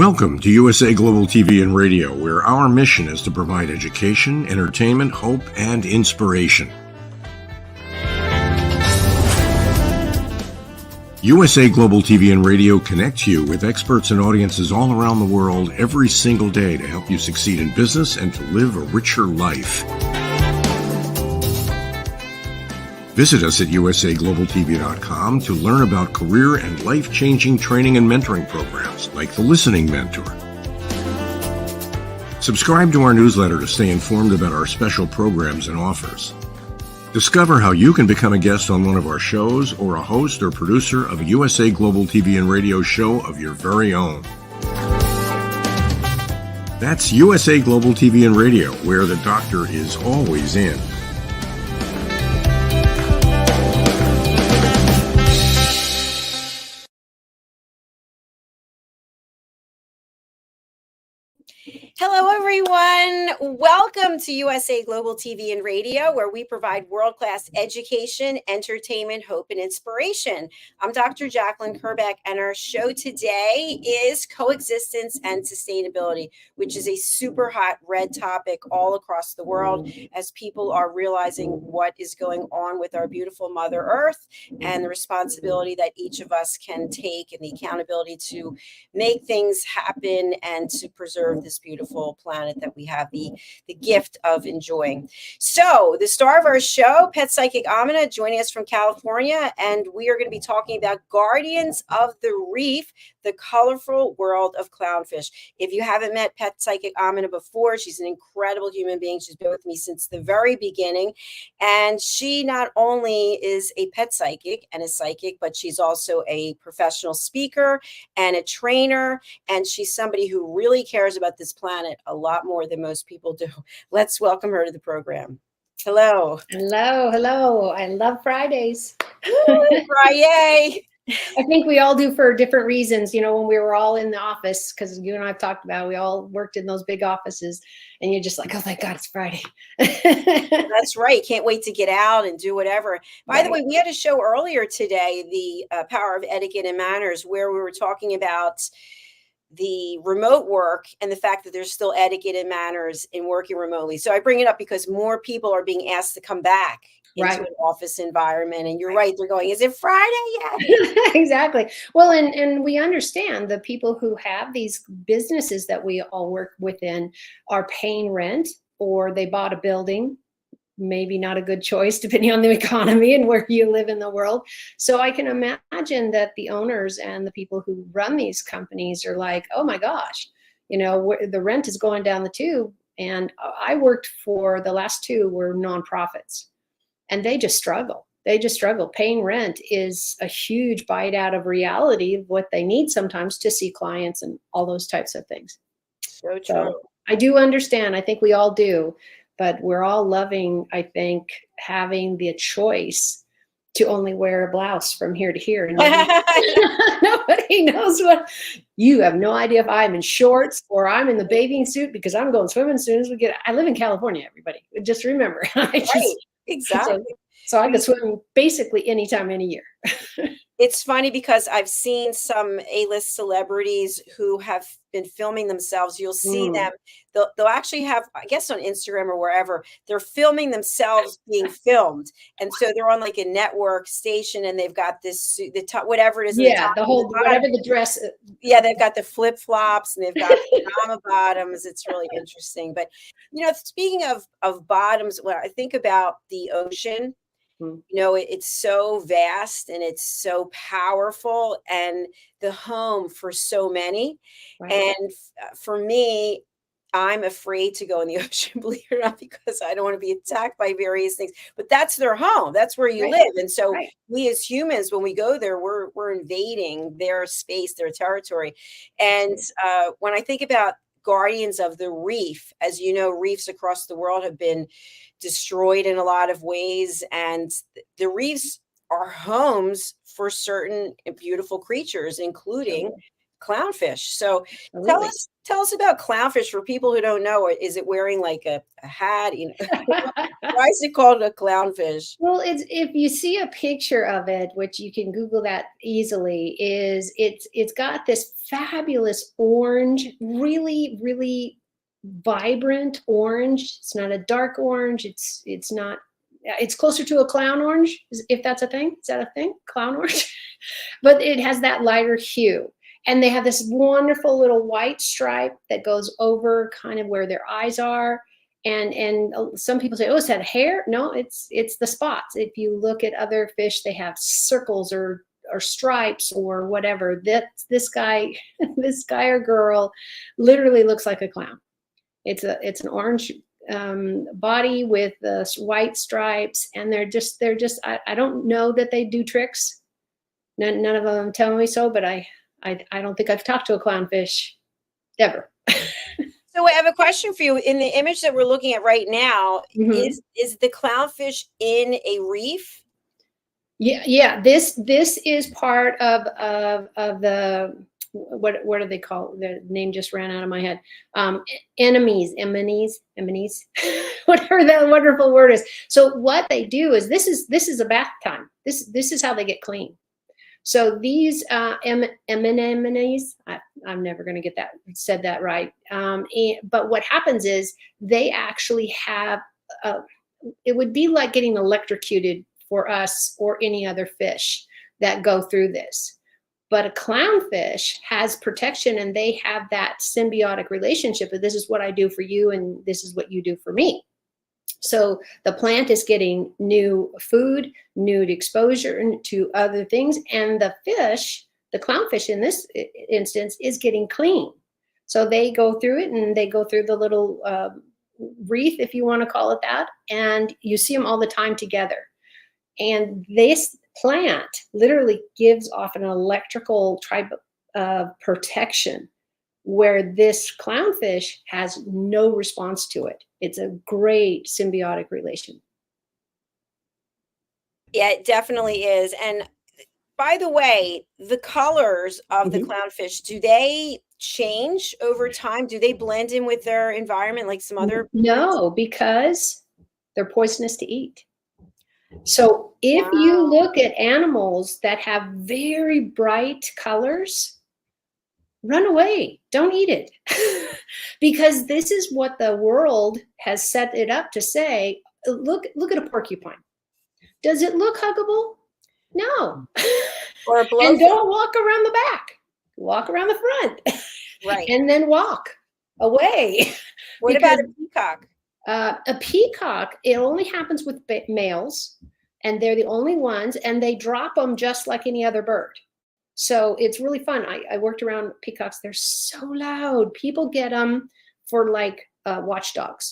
Welcome to USA Global TV and Radio, where our mission is to provide education, entertainment, hope, and inspiration. USA Global TV and Radio connects you with experts and audiences all around the world every single day to help you succeed in business and to live a richer life. Visit us at usaglobaltv.com to learn about career and life-changing training and mentoring programs like the Listening Mentor. Subscribe to our newsletter to stay informed about our special programs and offers. Discover how you can become a guest on one of our shows or a host or producer of a USA Global TV and Radio show of your very own. That's USA Global TV and Radio, where the doctor is always in. Hello, everyone. Welcome to USA Global TV and Radio, where we provide world-class education, entertainment, hope, and inspiration. I'm Dr. JACALYN KERBECK, and our show today is coexistence and sustainability, which is a super hot red topic all across the world as people are realizing what is going on with our beautiful Mother Earth and the responsibility that each of us can take and the accountability to make things happen and to preserve this beautiful planet that we have the gift of enjoying. So the star of our show, Pet Psychic AMINAH, joining us from California, and we are going to be talking about Guardians of the Reef, the colorful world of clownfish. If you haven't met Pet Psychic AMINAH before, she's an incredible human being. She's been with me since the very beginning, and she not only is a pet psychic and a psychic, but she's also a professional speaker and a trainer, and she's somebody who really cares about this planet a lot more than most people do. Let's welcome her to the program. Hello. Hello. I love Fridays. Friday. I think we all do for different reasons. You know, when we were all in the office, because you and I have talked about, we all worked in those big offices, and you're just like, oh, thank God, it's Friday. That's right. Can't wait to get out and do whatever. By the way, we had a show earlier today, the Power of Etiquette and Manners, where we were talking about the remote work and the fact that there's still etiquette and manners in working remotely. So I bring it up because more people are being asked to come back into an office environment. And you're right. They're going, is it Friday yet? Exactly. Well, and we understand the people who have these businesses that we all work within are paying rent, or they bought a building. Maybe not a good choice depending on the economy and where you live in the world. So I can imagine that the owners and the people who run these companies are like, oh my gosh, you know, the rent is going down the tube. And I worked for the last two were nonprofits, and they just struggle. Paying rent is a huge bite out of reality of what they need sometimes to see clients and all those types of things. So true. So I do understand. I think we all do. But we're all loving, I think, having the choice to only wear a blouse from here to here. And nobody knows what. You have no idea if I'm in shorts or I'm in the bathing suit, because I'm going swimming as soon as we get. I live in California, everybody. Just remember. Exactly. So I can swim basically anytime, any year. It's funny because I've seen some A-list celebrities who have been filming themselves. You'll see them. They'll actually have, I guess on Instagram or wherever, they're filming themselves being filmed. And so they're on like a network station, and they've got this suit, the top, whatever it is. Yeah, the whole, whatever the dress. Yeah, they've got the flip-flops, and they've got pajama bottoms. It's really interesting. But, you know, speaking of bottoms, when I think about the ocean, you know, it's so vast and it's so powerful, and the home for so many. And for me, I'm afraid to go in the ocean, believe it or not, because I don't want to be attacked by various things. But that's their home. That's where you live. And so we as humans, when we go there, we're invading their space, their territory. And when I think about Guardians of the Reef, as you know, reefs across the world have been destroyed in a lot of ways, and the reefs are homes for certain beautiful creatures, including clownfish. So Absolutely. tell us about clownfish for people who don't know. Is it wearing like a hat? You know, why is it called a clownfish? Well, it's if you see a picture of it, which you can Google that easily, it's got this fabulous orange, really, really vibrant orange. It's not a dark orange. It's not. It's closer to a clown orange, if that's a thing. Is that a thing? Clown orange, but it has that lighter hue. And they have this wonderful little white stripe that goes over kind of where their eyes are. And some people say, oh, is that hair? No, it's the spots. If you look at other fish, they have circles or stripes or whatever. This guy or girl literally looks like a clown. It's an orange body with white stripes, and they're just I don't know that they do tricks. None of them tell me so, but I don't think I've talked to a clownfish ever. So I have a question for you. In the image that we're looking at right now, Mhm. is the clownfish in a reef? Yeah. This is part of the what do they call it? The name just ran out of my head. Anemones, whatever that wonderful word is. So what they do is this is a bath time. This is how they get clean. So these anemones, I'm never going to get that said that right. But what happens is they actually have, it would be like getting electrocuted for us or any other fish that go through this. But a clownfish has protection, and they have that symbiotic relationship of this is what I do for you and this is what you do for me. So the plant is getting new food, new exposure to other things, and the fish, the clownfish in this instance, is getting clean. So they go through it, and they go through the little reef, if you want to call it that, and you see them all the time together. And this plant literally gives off an electrical type of protection where this clownfish has no response to it. It's a great symbiotic relation. Yeah, it definitely is. And by the way, the colors of the clownfish, do they change over time? Do they blend in with their environment like some other? No, because they're poisonous to eat. So if you Wow. look at animals that have very bright colors, run away, don't eat it. Because this is what the world has set it up to say. Look at a porcupine. Does it look huggable? No. Or a And blowfish? don't walk around the back. Walk around the front. Right. And then walk away. What about a peacock? A peacock, it only happens with males, and they're the only ones, and they drop them just like any other bird. So it's really fun. I worked around peacocks. They're so loud. People get them for like watchdogs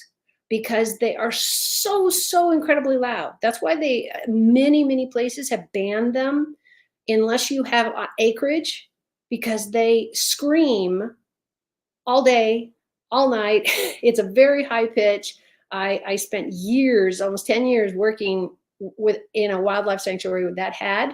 because they are so incredibly loud. That's why many places have banned them unless you have acreage, because they scream all day, all night. It's a very high pitch. I spent years, almost 10 years, working in a wildlife sanctuary that had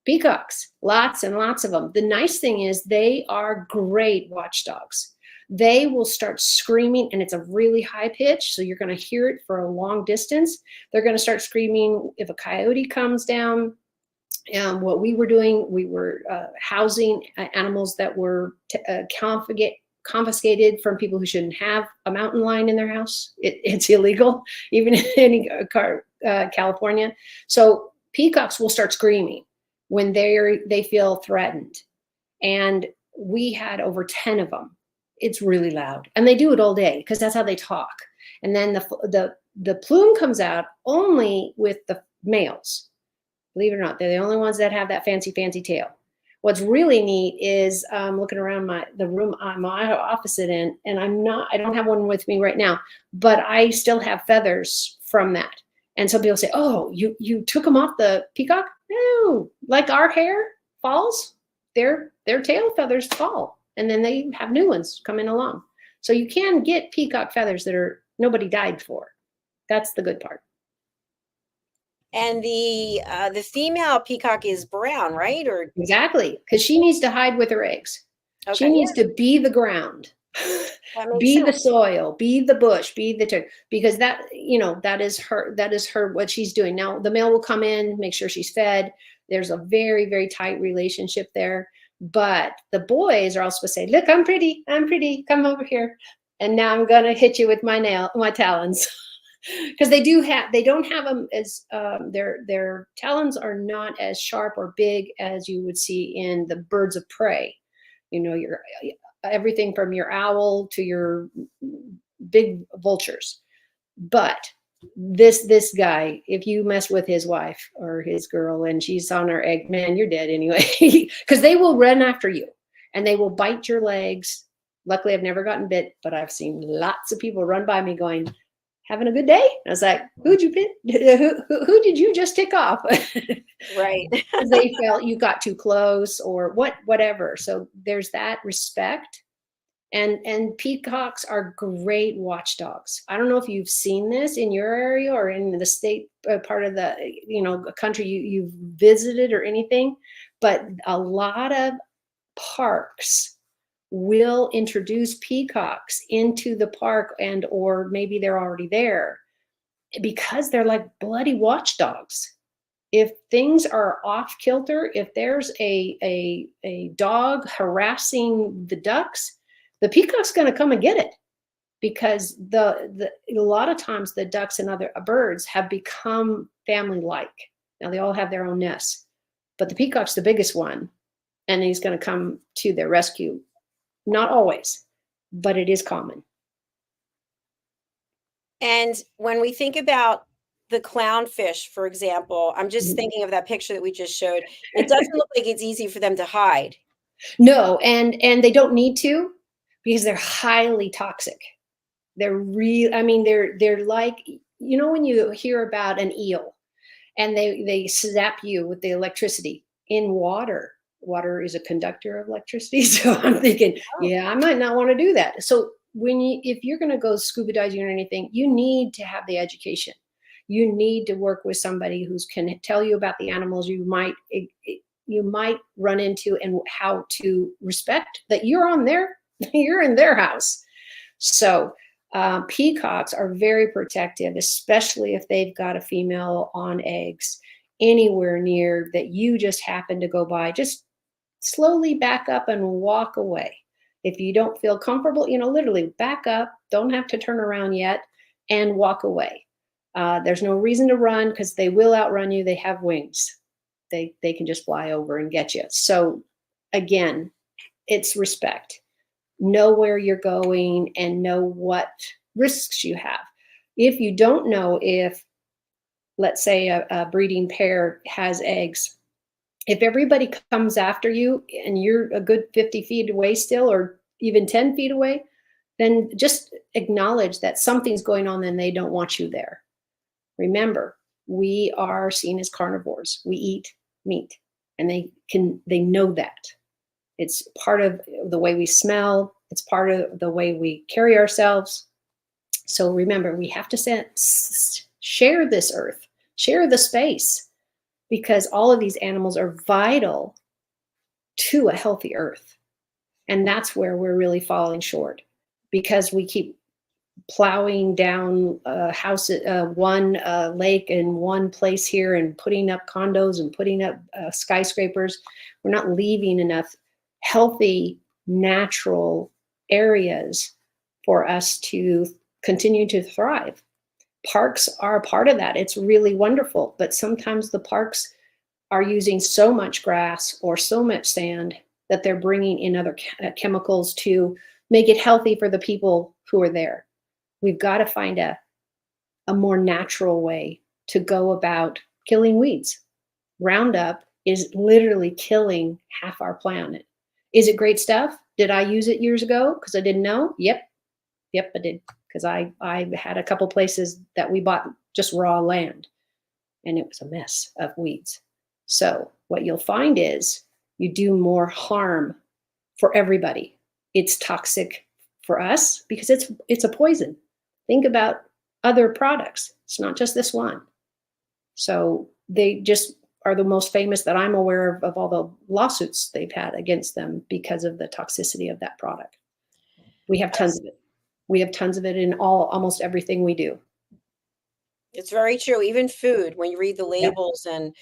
peacocks, lots and lots of them. The nice thing is they are great watchdogs. They will start screaming, and it's a really high pitch, so you're going to hear it for a long distance. They're going to start screaming if a coyote comes down. What we were doing, we were housing animals that were confiscated from people who shouldn't have a mountain lion in their house. It's illegal, even in California. So peacocks will start screaming when they feel threatened. And we had over 10 of them. It's really loud. And they do it all day because that's how they talk. And then the plume comes out only with the males. Believe it or not, they're the only ones that have that fancy tail. What's really neat is looking around the room my office in, and I don't have one with me right now, but I still have feathers from that. And some people say, oh, you took them off the peacock? No, like our hair falls, their tail feathers fall, and then they have new ones coming along. So you can get peacock feathers that nobody died for. That's the good part. And the female peacock is brown, right? Or exactly, because she needs to hide with her eggs. She Okay. needs to be the ground, That makes be the sense. soil, be the bush, be the turf, because that, that is her, what she's doing. Now the male will come in, make sure she's fed. There's a very, very tight relationship there. But the boys are all supposed to say, look, I'm pretty, come over here. And now I'm going to hit you with my talons. Because they don't have them as, their talons are not as sharp or big as you would see in the birds of prey. Your everything from your owl to your big vultures. But this guy, if you mess with his wife or his girl and she's on her egg, man, you're dead anyway. Because they will run after you and they will bite your legs. Luckily, I've never gotten bit, but I've seen lots of people run by me going, having a good day? I was like, who'd you bit? Who did you just tick off? Right. They felt you got too close or whatever. So there's that respect. And peacocks are great watchdogs. I don't know if you've seen this in your area or in the state part of the country you've visited or anything, but a lot of parks will introduce peacocks into the park, and or maybe they're already there, because they're like bloody watchdogs. If things are off kilter, if there's a dog harassing the ducks, the peacock's going to come and get it, because a lot of times the ducks and other birds have become family-like. Now they all have their own nests, but the peacock's the biggest one, and he's going to come to their rescue. Not always, but it is common. And when we think about the clownfish, for example, I'm just thinking of that picture that we just showed. It doesn't look like it's easy for them to hide. No, and they don't need to, because they're highly toxic. They're they're like, when you hear about an eel and they zap you with the electricity in water. Water is a conductor of electricity. So I'm thinking, yeah, I might not want to do that. So if you're going to go scuba diving or anything, you need to have the education. You need to work with somebody who can tell you about the animals you might run into, and how to respect that you're in their house. So peacocks are very protective, especially if they've got a female on eggs anywhere near that you just happen to go by. Just slowly back up and walk away. If you don't feel comfortable, literally back up, don't have to turn around yet, and walk away. There's no reason to run, because they will outrun you. They have wings. They can just fly over and get you. So again, it's respect. Know where you're going and know what risks you have. If you don't know if, let's say, a breeding pair has eggs, if everybody comes after you and you're a good 50 feet away still, or even 10 feet away, then just acknowledge that something's going on and they don't want you there. Remember, we are seen as carnivores. We eat meat, and they know that. It's part of the way we smell. It's part of the way we carry ourselves. So remember, we have to share this earth, share the space, because all of these animals are vital to a healthy earth. And that's where we're really falling short, because we keep plowing down one lake in one place here, and putting up condos and putting up skyscrapers. We're not leaving enough healthy, natural areas for us to continue to thrive. Parks are a part of that. It's really wonderful, but sometimes the parks are using so much grass or so much sand that they're bringing in other chemicals to make it healthy for the people who are there. We've got to find a more natural way to go about killing weeds. Roundup is literally killing half our planet. Is it great stuff? Did I use it years ago because I didn't know? Yep, I did. Because I had a couple places that we bought just raw land, and it was a mess of weeds. So what you'll find is you do more harm for everybody. It's toxic for us because it's a poison. Think about other products. It's not just this one. So they just are the most famous that I'm aware of all the lawsuits they've had against them because of the toxicity of that product. We have tons of it. We have tons of it in almost everything we do. It's very true. Even food, when you read the Yeah. labels, and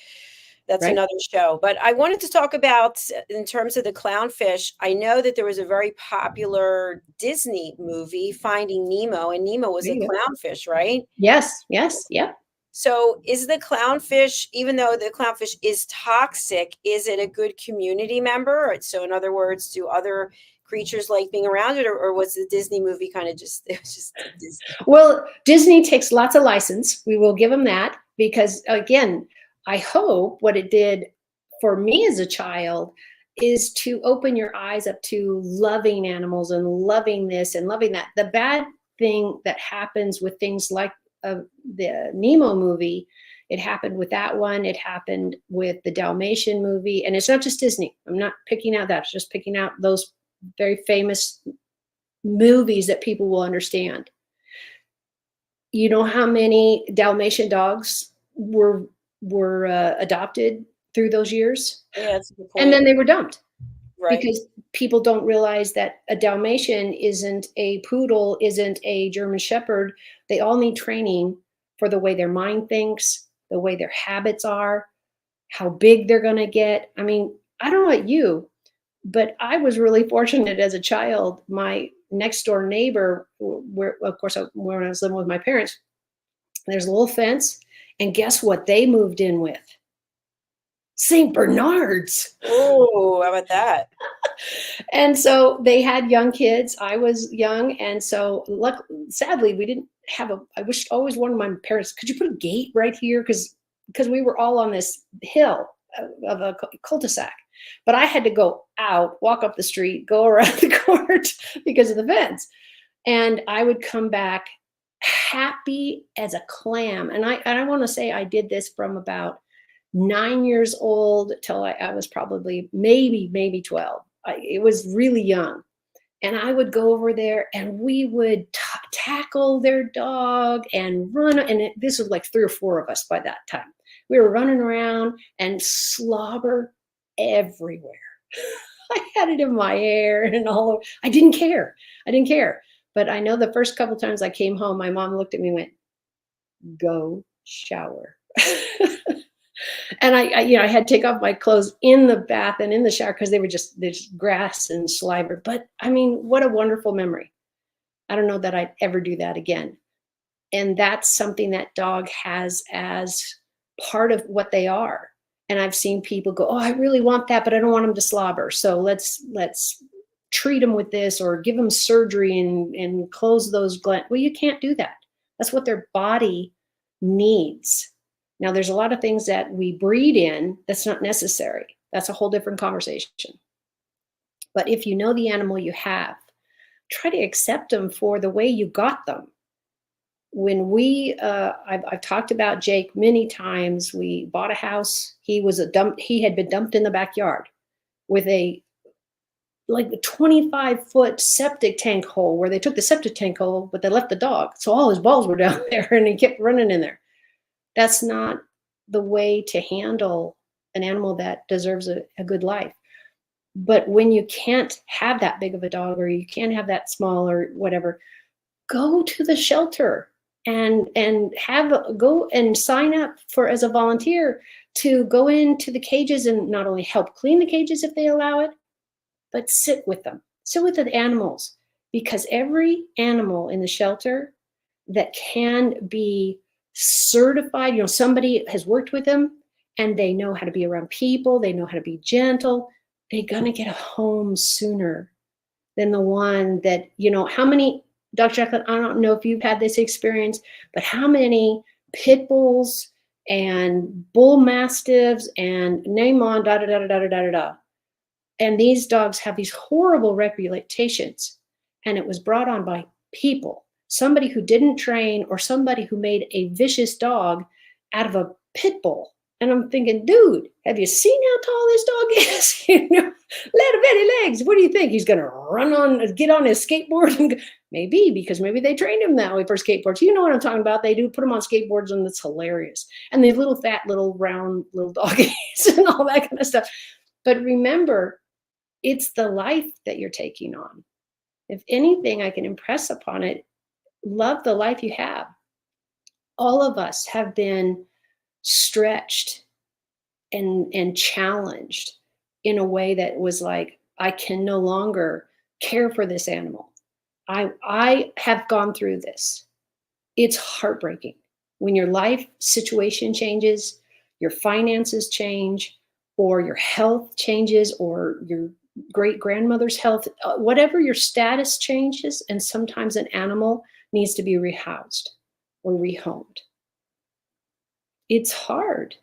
that's Right. another show. But I wanted to talk about, in terms of the clownfish, I know that there was a very popular Disney movie, Finding Nemo, and Nemo was There a you go. clownfish, right? Yes, yes, yep. So is the clownfish, even though the clownfish is toxic, is it a good community member? So in other words, do other creatures like being around it, or was the Disney movie kind of just, it was just Disney? Well, Disney takes lots of license. We will give them that because, again, I hope what it did for me as a child is to open your eyes up to loving animals and loving this and loving that. The bad thing that happens with things like the Nemo movie, it happened with that one. It happened with the Dalmatian movie. And it's not just Disney. I'm not picking out that. It's just picking out those very famous movies that people will understand. You know how many Dalmatian dogs were adopted through those years? Yeah, that's a good point. And then they were dumped. Right. Because people don't realize that a Dalmatian isn't a poodle, isn't a German Shepherd. They all need training for the way their mind thinks, the way their habits are, how big they're going to get. I mean, I don't know about you, but I was really fortunate as a child. My next door neighbor, where of course when I was living with my parents, there's a little fence, and guess what they moved in with? St. Bernards. Oh, how about that? And so they had young kids. I was young, and so sadly we didn't have I always wanted my parents, could you put a gate right here, because we were all on this hill of a cul-de-sac. But I had to go out, walk up the street, go around the court because of the fence. And I would come back happy as a clam. And I want to say I did this from about 9 years old till I was probably maybe 12. It was really young. And I would go over there and we would tackle their dog and run. And this was like 3 or 4 of us by that time. We were running around and slobber everywhere. I had it in my hair and all over. I didn't care. But I know the first couple times I came home, my mom looked at me and went, "Go shower." And I had to take off my clothes in the bath and in the shower because there's grass and saliva. But I mean, what a wonderful memory. I don't know that I'd ever do that again. And that's something that dog has as part of what they are. And I've seen people go, "Oh, I really want that, but I don't want them to slobber. So let's treat them with this or give them surgery and close those glands." Well, you can't do that. That's what their body needs. Now, there's a lot of things that we breed in that's not necessary. That's a whole different conversation. But if you know the animal you have, try to accept them for the way you got them. When I've talked about Jake many times. We bought a house. He had been dumped in the backyard with a 25-foot septic tank hole where they took the septic tank hole, but they left the dog. So all his balls were down there and he kept running in there. That's not the way to handle an animal that deserves a good life. But when you can't have that big of a dog, or you can't have that small or whatever, go to the shelter and go and sign up as a volunteer to go into the cages and not only help clean the cages if they allow it, but sit with the animals, because every animal in the shelter that can be certified, somebody has worked with them and they know how to be around people, they know how to be gentle, they're gonna get a home sooner than the one that, how many, Dr. JACALYN, I don't know if you've had this experience, but how many pit bulls and bull mastiffs and name on da. And these dogs have these horrible reputations, and it was brought on by people. Somebody who didn't train, or somebody who made a vicious dog out of a pit bull. And I'm thinking, dude, have you seen how tall this dog is? Little bitty legs. What do you think? He's going to get on his skateboard? And maybe, because maybe they trained him that way for skateboards. You know what I'm talking about. They do put them on skateboards, and it's hilarious. And these little fat, little round, little doggies and all that kind of stuff. But remember, it's the life that you're taking on. If anything, I can impress upon it, love the life you have. All of us have been stretched and challenged in a way that was like, I can no longer care for this animal. I have gone through this. It's heartbreaking when your life situation changes, your finances change, or your health changes, or your great grandmother's health, whatever your status changes, and sometimes an animal needs to be rehoused or rehomed. It's hard,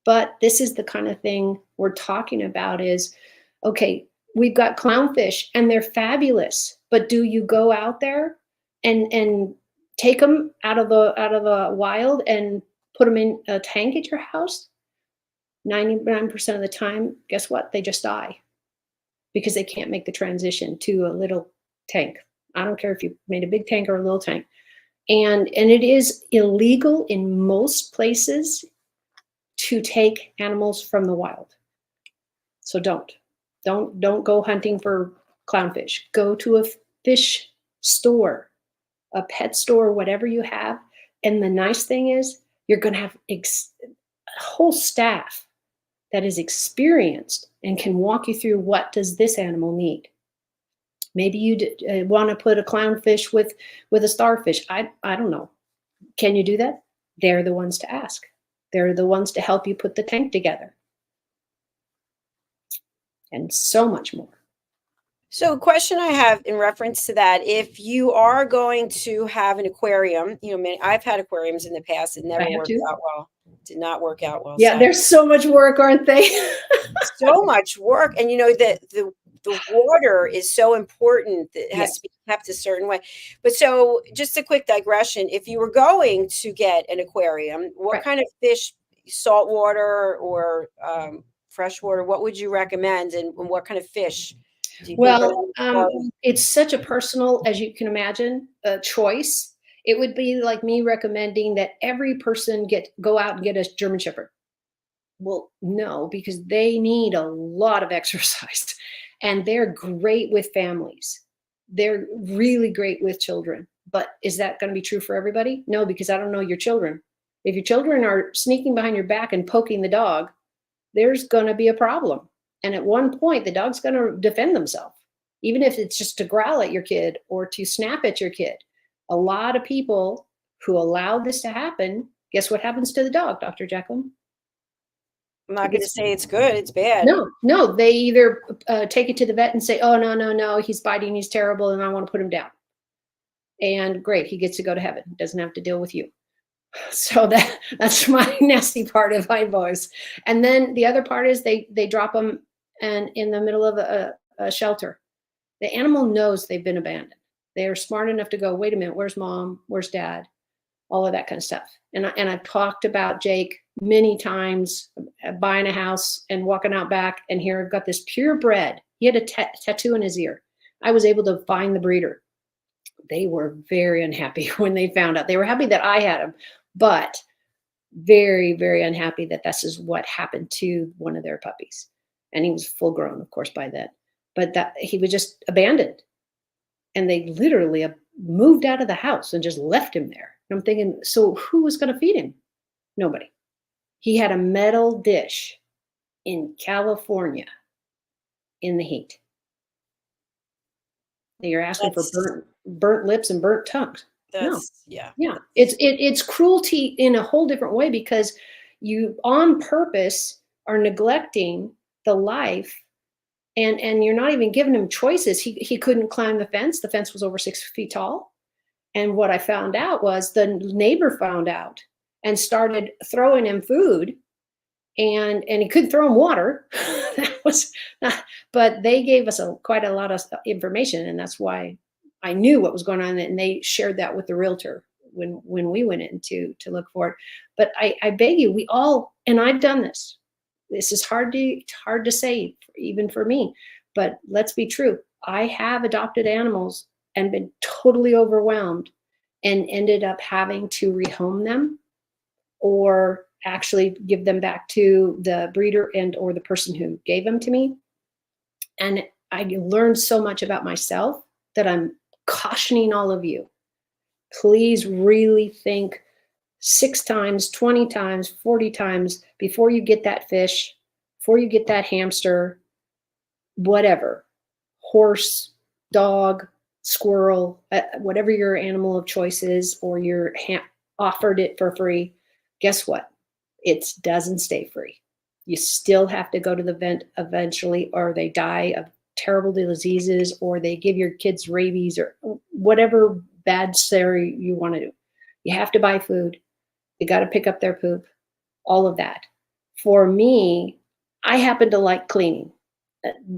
but this is the kind of thing we're talking about is, okay, we've got clownfish and they're fabulous, but do you go out there and take them out of the wild and put them in a tank at your house? 99% of the time, guess what? They just die because they can't make the transition to a little tank. I don't care if you made a big tank or a little tank. And it is illegal in most places to take animals from the wild. So don't go hunting for clownfish. Go to a fish store, a pet store, whatever you have. And the nice thing is you're going to have a whole staff that is experienced and can walk you through what does this animal need. Maybe you want to put a clownfish with a starfish. I don't know. Can you do that? They're the ones to ask. They're the ones to help you put the tank together. And so much more. So a question I have in reference to that, if you are going to have an aquarium, I've had aquariums in the past. It never worked out well. Did not work out well. Yeah, there's so much work, aren't they? So much work. And the water is so important that it has to be kept a certain way. But so just a quick digression, if you were going to get an aquarium, what kind of fish, saltwater or freshwater, what would you recommend, and what kind of fish do you think? It's such a personal, as you can imagine, choice. It would be like me recommending that every person go out and get a German Shepherd. Well, no, because they need a lot of exercise. And they're great with families. They're really great with children. But is that going to be true for everybody? No, because I don't know your children. If your children are sneaking behind your back and poking the dog, there's going to be a problem. And at one point, the dog's going to defend themselves, even if it's just to growl at your kid or to snap at your kid. A lot of people who allow this to happen, guess what happens to the dog, Dr. JACALYN? I'm not going to say it's good. It's bad. No. They either take it to the vet and say, oh, no, he's biting, he's terrible, and I want to put him down. And great, he gets to go to heaven. He doesn't have to deal with you. So that's my nasty part of my voice. And then the other part is they drop them and in the middle of a shelter. The animal knows they've been abandoned. They are smart enough to go, wait a minute, where's mom? Where's dad? All of that kind of stuff. And I've talked about Jake many times, buying a house and walking out back, and here I've got this purebred. He had a tattoo in his ear. I was able to find the breeder. They were very unhappy when they found out. They were happy that I had him, but very, very unhappy that this is what happened to one of their puppies. And he was full grown, of course, by then. But that he was just abandoned. And they literally moved out of the house and just left him there. And I'm thinking, so who was going to feed him? Nobody. He had a metal dish in California in the heat. You're asking for burnt lips and burnt tongues. Yeah. It's cruelty in a whole different way, because you on purpose are neglecting the life, and you're not even giving him choices. He couldn't climb the fence. The fence was over 6 feet tall. And what I found out was the neighbor found out and started throwing him food, and he couldn't throw him water. That was not, but they gave us quite a lot of information, and that's why I knew what was going on. And they shared that with the realtor when we went in to look for it. But I beg you, we all And I've done this. This is hard to say, even for me, but let's be true. I have adopted animals and been totally overwhelmed and ended up having to rehome them or actually give them back to the breeder and or the person who gave them to me. And I learned so much about myself that I'm cautioning all of you. Please really think 6 times, 20 times, 40 times before you get that fish, before you get that hamster, whatever, horse, dog, squirrel, whatever your animal of choice is, or you're offered it for free. Guess what? It doesn't stay free. You still have to go to the vet eventually, or they die of terrible diseases, or they give your kids rabies, or whatever bad scenario you want to do. You have to buy food. You got to pick up their poop, all of that. For me, I happen to like cleaning.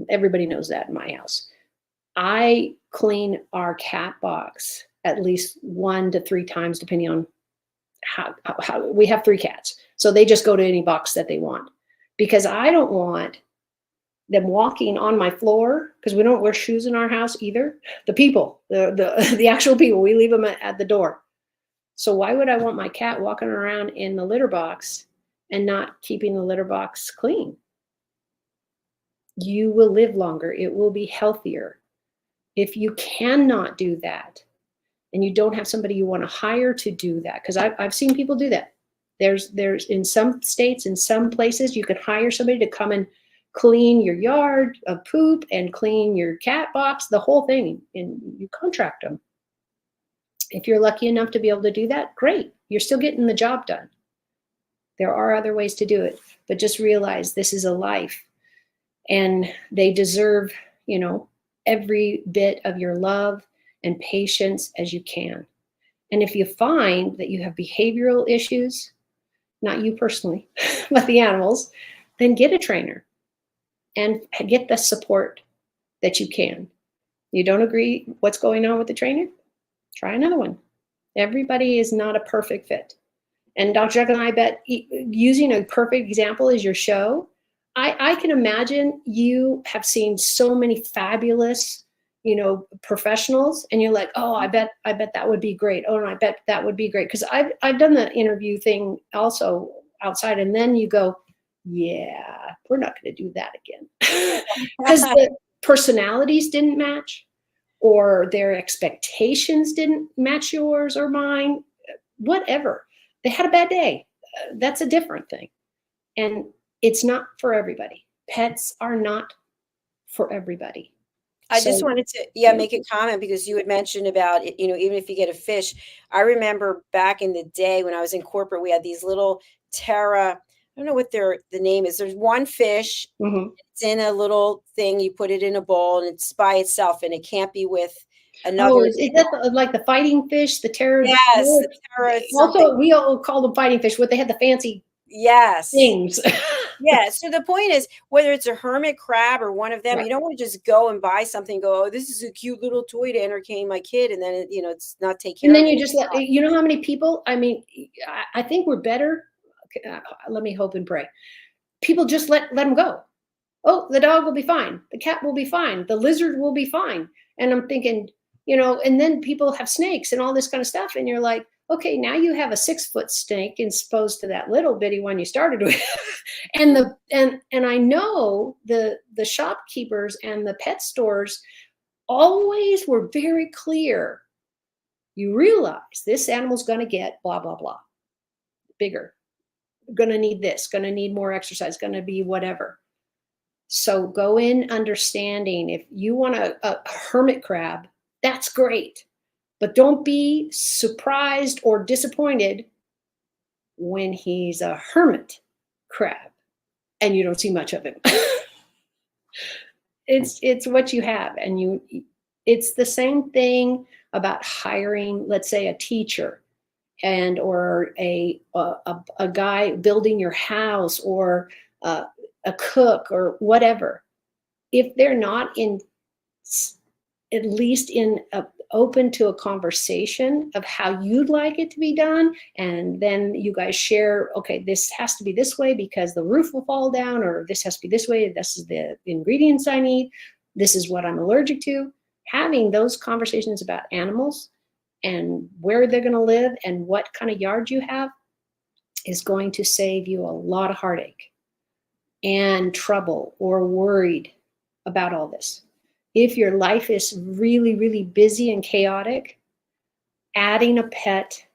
Everybody knows that in my house. I clean our cat box at least 1 to 3 times, depending on how we have 3 cats. So they just go to any box that they want, because I don't want them walking on my floor, because we don't wear shoes in our house either. The people, the actual people, we leave them at the door. So why would I want my cat walking around in the litter box and not keeping the litter box clean? You will live longer. It will be healthier. If you cannot do that, and you don't have somebody you want to hire to do that, because I've seen people do that. There's in some states, in some places, you could hire somebody to come and clean your yard of poop and clean your cat box, the whole thing, and you contract them. If you're lucky enough to be able to do that, great. You're still getting the job done. There are other ways to do it, but just realize this is a life, and they deserve, every bit of your love and patience as you can. And if you find that you have behavioral issues, not you personally, but the animals, then get a trainer and get the support that you can. You don't agree what's going on with the trainer? Try another one. Everybody is not a perfect fit. And Dr. JACALYN, I bet using a perfect example as your show, I can imagine you have seen so many fabulous, professionals, and you're like, oh, I bet that would be great. Oh, and I bet that would be great. Because I've done the interview thing also outside, and then you go, yeah, we're not going to do that again. Because the personalities didn't match, or their expectations didn't match yours or mine, whatever. They had a bad day. That's a different thing. And it's not for everybody. Pets are not for everybody. I just wanted to, make a comment, because you had mentioned about, even if you get a fish. I remember back in the day when I was in corporate, we had these little Terra, I don't know what the name is. There's one fish, it's in a little thing, you put it in a bowl, and it's by itself, and it can't be with another. Oh, is that like the fighting fish, the Terra? Yes, the Terra. Also, we all call them fighting fish, but they had the fancy things. Yeah. So the point is, whether it's a hermit crab or one of them, you don't want to just go and buy something and go, oh, this is a cute little toy to entertain my kid. And then, it's not take care of it. And then you just how many people, I think we're better. Let me hope and pray. People just let them go. Oh, the dog will be fine. The cat will be fine. The lizard will be fine. And I'm thinking, and then people have snakes and all this kind of stuff. And you're like, okay, now you have a 6-foot snake exposed to that little bitty one you started with. and I know the shopkeepers and the pet stores always were very clear. You realize this animal's going to get blah, blah, blah, bigger, going to need this, going to need more exercise, going to be whatever. So go in understanding. If you want a hermit crab, that's great. But don't be surprised or disappointed when he's a hermit crab and you don't see much of him. It's what you have. And it's the same thing about hiring, let's say, a teacher or a guy building your house, or a cook or whatever. If they're not in at least open to a conversation of how you'd like it to be done. And then you guys share, okay, this has to be this way because the roof will fall down, or this has to be this way. This is the ingredients I need. This is what I'm allergic to. Having those conversations about animals and where they're going to live and what kind of yard you have is going to save you a lot of heartache and trouble or worried about all this. If your life is really, really busy and chaotic, adding a pet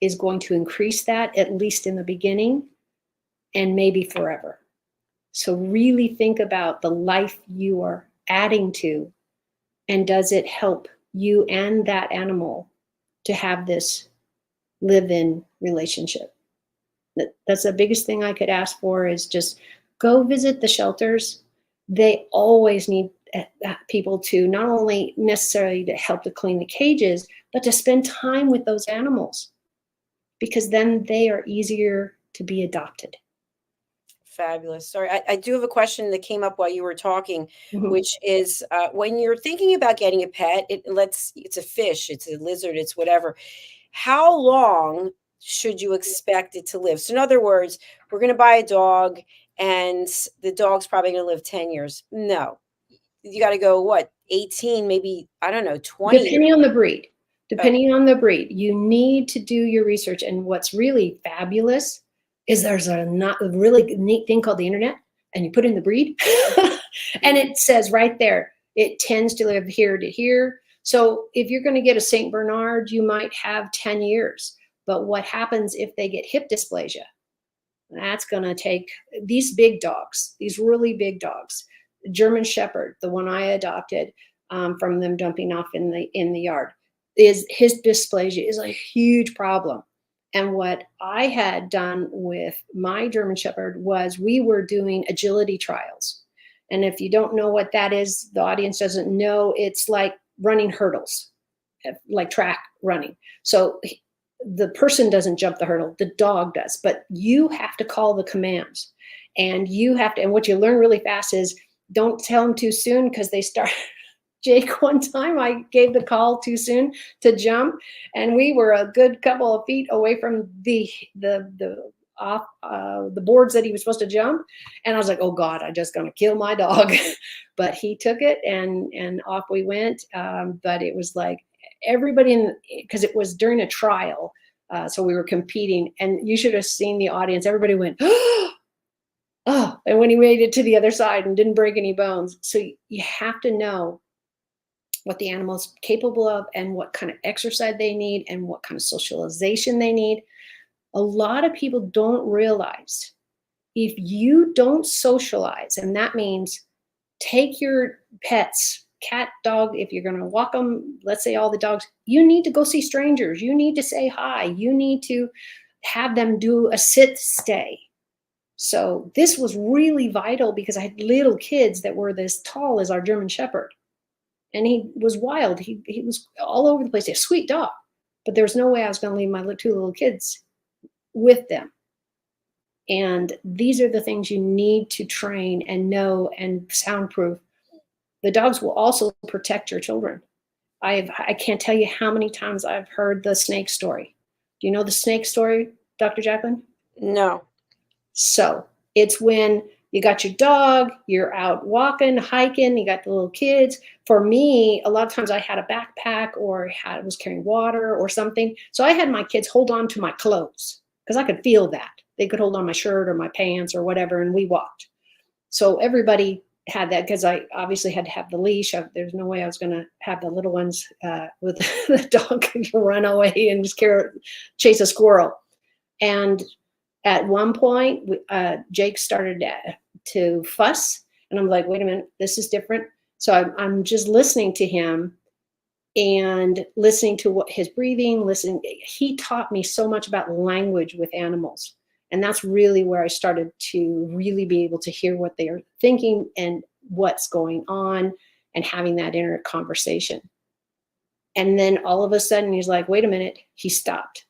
is going to increase that, at least in the beginning, and maybe forever. So really think about the life you are adding to, and does it help you and that animal to have this live-in relationship? That's the biggest thing I could ask for, is just go visit the shelters. They always need people to not only necessarily to help to clean the cages, but to spend time with those animals, because then they are easier to be adopted. Fabulous. Sorry, I do have a question that came up while you were talking, Mhm. which is when you're thinking about getting a pet, it's a fish, it's a lizard, it's whatever. How long should you expect it to live? So in other words, we're going to buy a dog and the dog's probably going to live 10 years. No, you got to go, what, 18, maybe, I don't know, 20 years. Depending on the breed. Depending on the breed, you need to do your research. And what's really fabulous is there's a really neat thing called the internet, and you put in the breed and it says right there, it tends to live here to here. So if you're going to get a St. Bernard, you might have 10 years. But what happens if they get hip dysplasia? That's going to take these big dogs, these really big dogs. German Shepherd, the one I adopted from them dumping off in the yard, is his dysplasia is a huge problem. And what I had done with my German Shepherd was we were doing agility trials. And if you don't know what that is, the audience doesn't know, it's like running hurdles, like track running. So the person doesn't jump the hurdle, the dog does, but you have to call the commands. And you have to, and what you learn really fast is don't tell them too soon, because they start. Jake, one time I gave the call too soon to jump, and we were a good couple of feet away from the boards that he was supposed to jump, and I was like, oh God, I'm just gonna kill my dog. But he took it, and off we went. But it was like everybody because it was during a trial, so we were competing, and you should have seen the audience. Everybody went, oh, and when he made it to the other side and didn't break any bones. So you have to know what the animal's capable of and what kind of exercise they need and what kind of socialization they need. A lot of people don't realize if you don't socialize, and that means take your pets, cat, dog, if you're going to walk them, let's say all the dogs, you need to go see strangers. You need to say hi. You need to have them do a sit stay. So this was really vital because I had little kids that were this tall as our German Shepherd. And he was wild. He was all over the place. A sweet dog, but there was no way I was going to leave my two little kids with them. And these are the things you need to train and know and soundproof. The dogs will also protect your children. I can't tell you how many times I've heard the snake story. Do you know the snake story, Dr. JACALYN? No. So it's when you got your dog, you're out walking, hiking, you got the little kids. For me, a lot of times I had a backpack or was carrying water or something. So I had my kids hold on to my clothes because I could feel that. They could hold on my shirt or my pants or whatever, and we walked. So everybody had that because I obviously had to have the leash. There's no way I was going to have the little ones with the dog run away and just chase a squirrel. And at one point, Jake started to fuss, and I'm like, wait a minute, this is different. So I'm just listening to him and listening to what his breathing, listening. He taught me so much about language with animals. And that's really where I started to really be able to hear what they are thinking and what's going on and having that inner conversation. And then all of a sudden he's like, wait a minute, he stopped.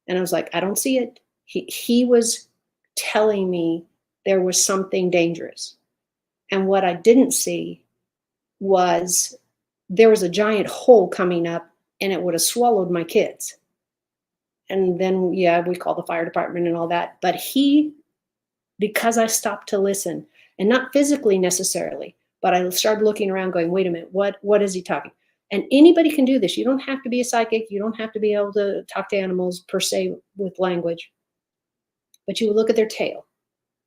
And I was like, I don't see it. He was telling me there was something dangerous. And what I didn't see was there was a giant hole coming up and it would have swallowed my kids. And then, yeah, we called the fire department and all that. But because I stopped to listen, and not physically necessarily, but I started looking around going, wait a minute, what is he talking? And anybody can do this. You don't have to be a psychic. You don't have to be able to talk to animals per se with language. But you look at their tail.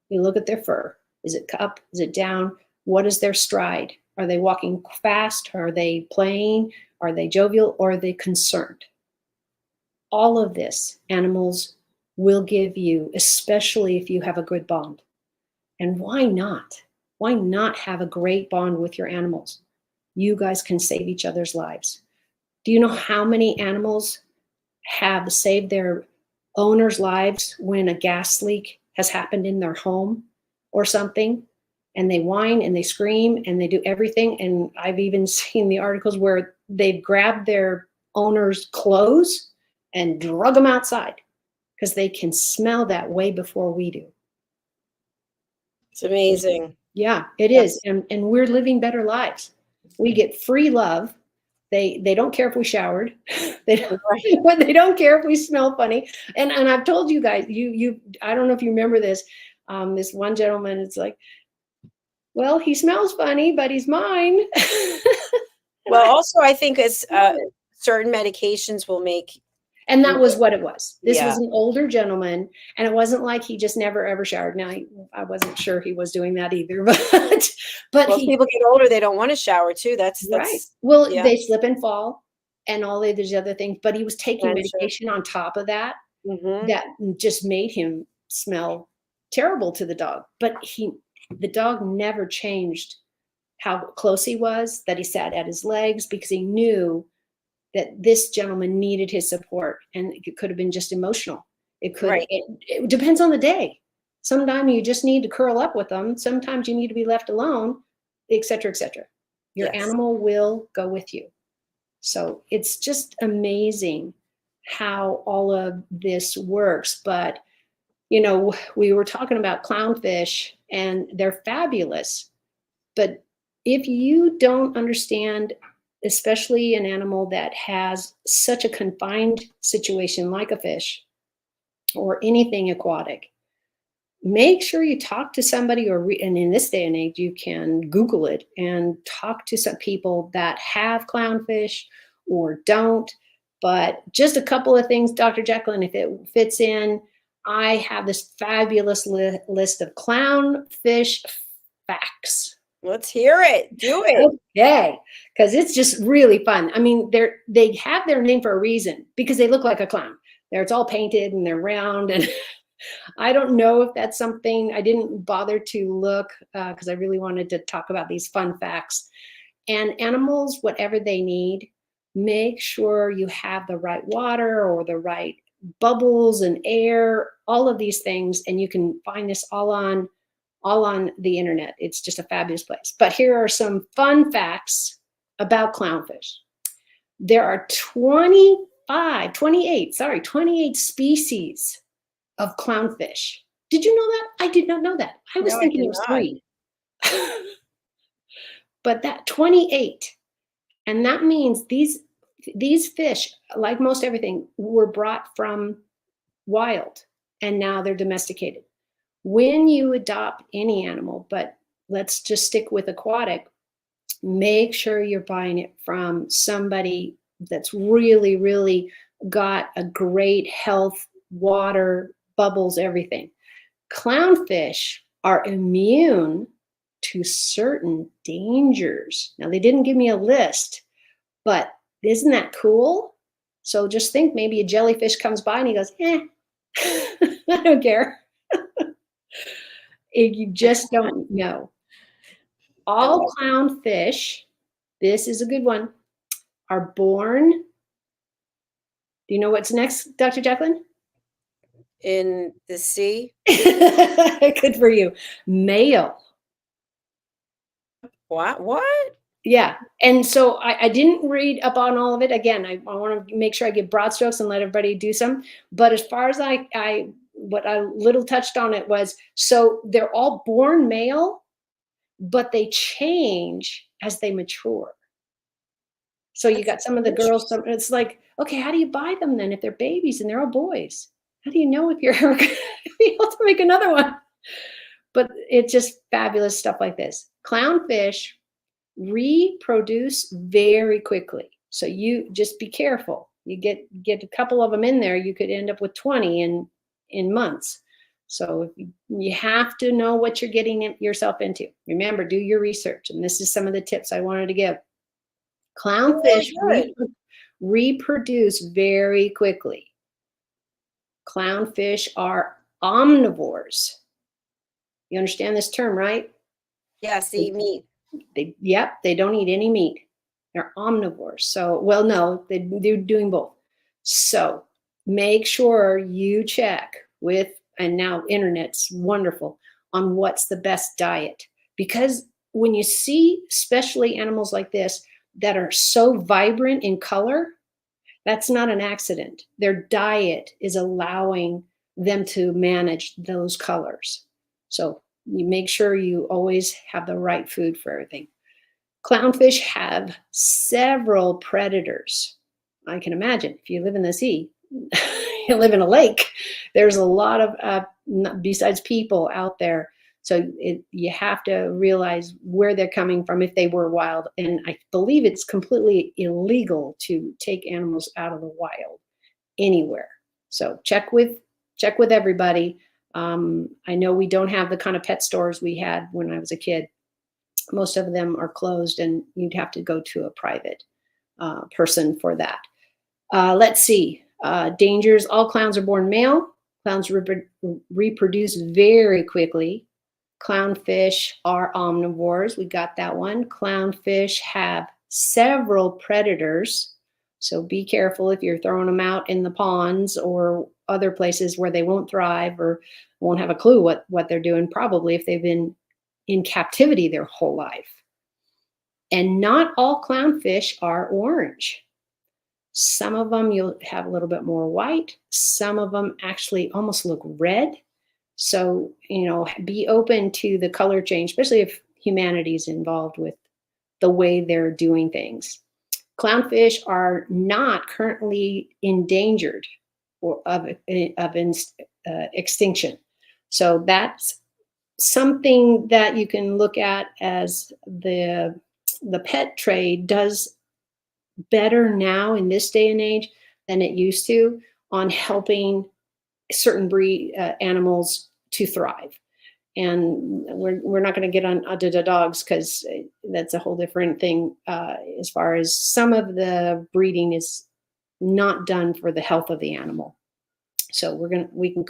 You look at their fur. Is it up? Is it down? What is their stride? Are they walking fast? Are they playing? Are they jovial? Or are they concerned? All of this, animals will give you, especially if you have a good bond. And why not? Why not have a great bond with your animals? You guys can save each other's lives. Do you know how many animals have saved their owners' lives when a gas leak has happened in their home or something? And they whine and they scream and they do everything. And I've even seen the articles where they've grabbed their owner's clothes and drug them outside because they can smell that way before we do. It's amazing. Yeah, it is. And we're living better lives. We get free love. They don't care if we showered. They don't care if we smell funny. And I've told you guys, I don't know if you remember this. This one gentleman, it's like, well, he smells funny, but he's mine. Well, also I think it's certain medications will make. And that was what it was. This was an older gentleman, and it wasn't like he just never ever showered. Now I wasn't sure he was doing that either, but well, people get older, they don't want to shower too. That's right. Well, they slip and fall, and all of these other things. But he was taking medication on top of that, that just made him smell terrible to the dog. But the dog never changed how close he was, that he sat at his legs, because he knew that this gentleman needed his support, and it could have been just emotional. It could, it depends on the day. Sometimes you just need to curl up with them. Sometimes you need to be left alone, et cetera, et cetera. Your animal will go with you. So it's just amazing how all of this works. But, you know, we were talking about clownfish, and they're fabulous. But if you don't understand, especially an animal that has such a confined situation like a fish or anything aquatic, make sure you talk to somebody, and in this day and age, you can Google it and talk to some people that have clownfish or don't. But just a couple of things, Dr. JACALYN, if it fits in, I have this fabulous list of clownfish facts. Let's hear it. Do it. Okay, because it's just really fun. I mean, they have their name for a reason, because they look like a clown. It's all painted and they're round, and I don't know if that's something. I didn't bother to look because I really wanted to talk about these fun facts. And animals, whatever they need, make sure you have the right water or the right bubbles and air, all of these things, and you can find this all on the internet. It's just a fabulous place. But here are some fun facts about clownfish. There are 28 species of clownfish. Did you know that? I did not know that. I was thinking it was 3. But that 28. And that means these fish, like most everything, were brought from wild, and now they're domesticated. When you adopt any animal, but let's just stick with aquatic, make sure you're buying it from somebody that's really, really got a great health, water, bubbles, everything. Clownfish are immune to certain dangers. Now, they didn't give me a list, but isn't that cool? So just think, maybe a jellyfish comes by and he goes, I don't care. You just don't know. All clownfish, this is a good one, are born. Do you know what's next, Dr. JACALYN? In the sea. Good for you. Male. What? Yeah. And so I didn't read up on all of it. Again, I want to make sure I give broad strokes and let everybody do some. But as far as what I little touched on it was, so they're all born male, but they change as they mature. So you got That's some of the girls, it's like, okay, how do you buy them then if they're babies and they're all boys? How do you know if you're ever going to be able to make another one? But it's just fabulous stuff like this. Clownfish reproduce very quickly. So you just be careful. You get a couple of them in there, you could end up with 20 in months. So you have to know what you're getting yourself into. Remember, do your research. And this is some of the tips I wanted to give. Clownfish reproduce very quickly. Clownfish are omnivores. You understand this term, right? Yes, they eat meat. They don't eat any meat. They're omnivores. So, well, no, they're doing both. So make sure you check with, and now internet's wonderful, on what's the best diet. Because when you see, especially animals like this, that are so vibrant in color, that's not an accident. Their diet is allowing them to manage those colors. So you make sure you always have the right food for everything. Clownfish have several predators. I can imagine if you live in the sea, you live in a lake, there's a lot of, besides people out there. So you have to realize where they're coming from if they were wild. And I believe it's completely illegal to take animals out of the wild anywhere. So check with everybody. I know we don't have the kind of pet stores we had when I was a kid. Most of them are closed and you'd have to go to a private person for that. Let's see. Dangers. All clowns are born male. Clowns reproduce very quickly. Clownfish are omnivores. We got that one. Clownfish have several predators. So be careful if you're throwing them out in the ponds or other places where they won't thrive or won't have a clue what they're doing, probably if they've been in captivity their whole life. And not all clownfish are orange. Some of them you'll have a little bit more white. Some of them actually almost look red. So, be open to the color change, especially if humanity is involved with the way they're doing things. Clownfish are not currently endangered or of extinction. So that's something that you can look at as the pet trade does better now in this day and age than it used to on helping certain breed animals to thrive. And we're not going to get on the dogs because that's a whole different thing as far as some of the breeding is not done for the health of the animal. So we can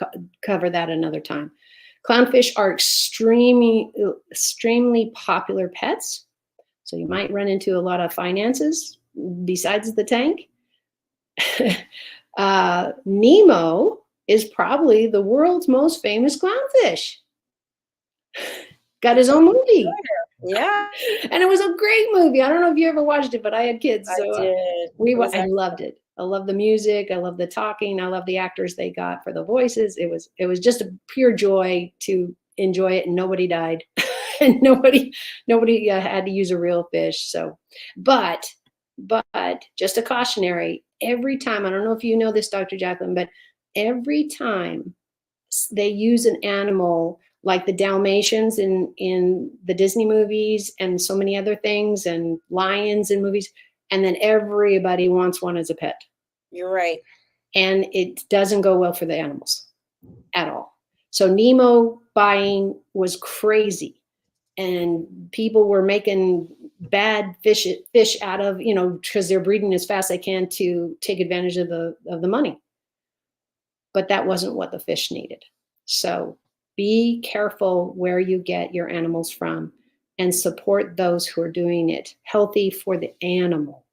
cover that another time. Clownfish are extremely popular pets. So you might run into a lot of finances besides the tank. Nemo is probably the world's most famous clownfish. Got his own movie. Yeah. And it was a great movie. I don't know if you ever watched it, but I had kids. So I did. I loved it. I love the music. I love the talking. I love the actors they got for the voices. It was just a pure joy to enjoy it, and nobody died. And nobody had to use a real fish. So, but just a cautionary, every time, I don't know if you know this, Dr. JACALYN, but every time they use an animal like the Dalmatians in the Disney movies and so many other things and lions in movies, and then everybody wants one as a pet. You're right. And it doesn't go well for the animals at all. So Nemo buying was crazy. And people were making bad fish out of, because they're breeding as fast as they can to take advantage of the money. But that wasn't what the fish needed. So be careful where you get your animals from and support those who are doing it healthy for the animal,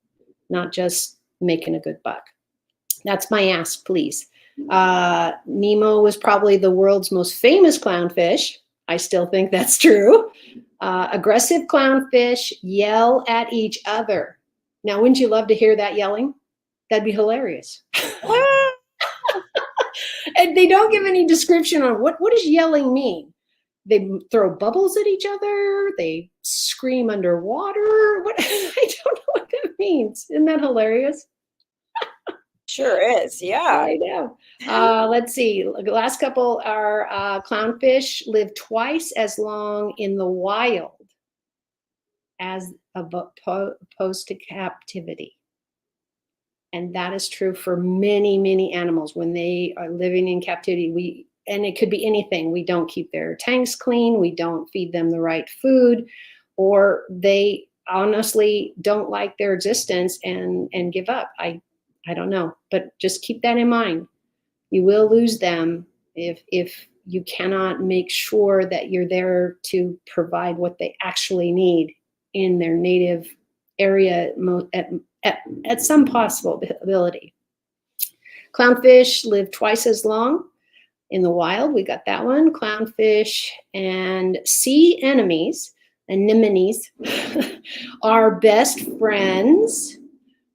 not just making a good buck. That's my ask, please. Nemo was probably the world's most famous clownfish. I still think that's true. Aggressive clownfish yell at each other. Now, wouldn't you love to hear that yelling? That'd be hilarious. And they don't give any description on what does yelling mean. They throw bubbles at each other. They scream underwater. What I don't know what that means. Isn't that hilarious? Sure is. Yeah. I know. Let's see. The last couple are clownfish live twice as long in the wild as opposed to captivity. And that is true for many, many animals. When they are living in captivity, and it could be anything. We don't keep their tanks clean. We don't feed them the right food, or they honestly don't like their existence and give up. I don't know, but just keep that in mind. You will lose them if you cannot make sure that you're there to provide what they actually need in their native area at some possibility. Clownfish live twice as long in the wild. We got that one. Clownfish and sea anemones are best friends.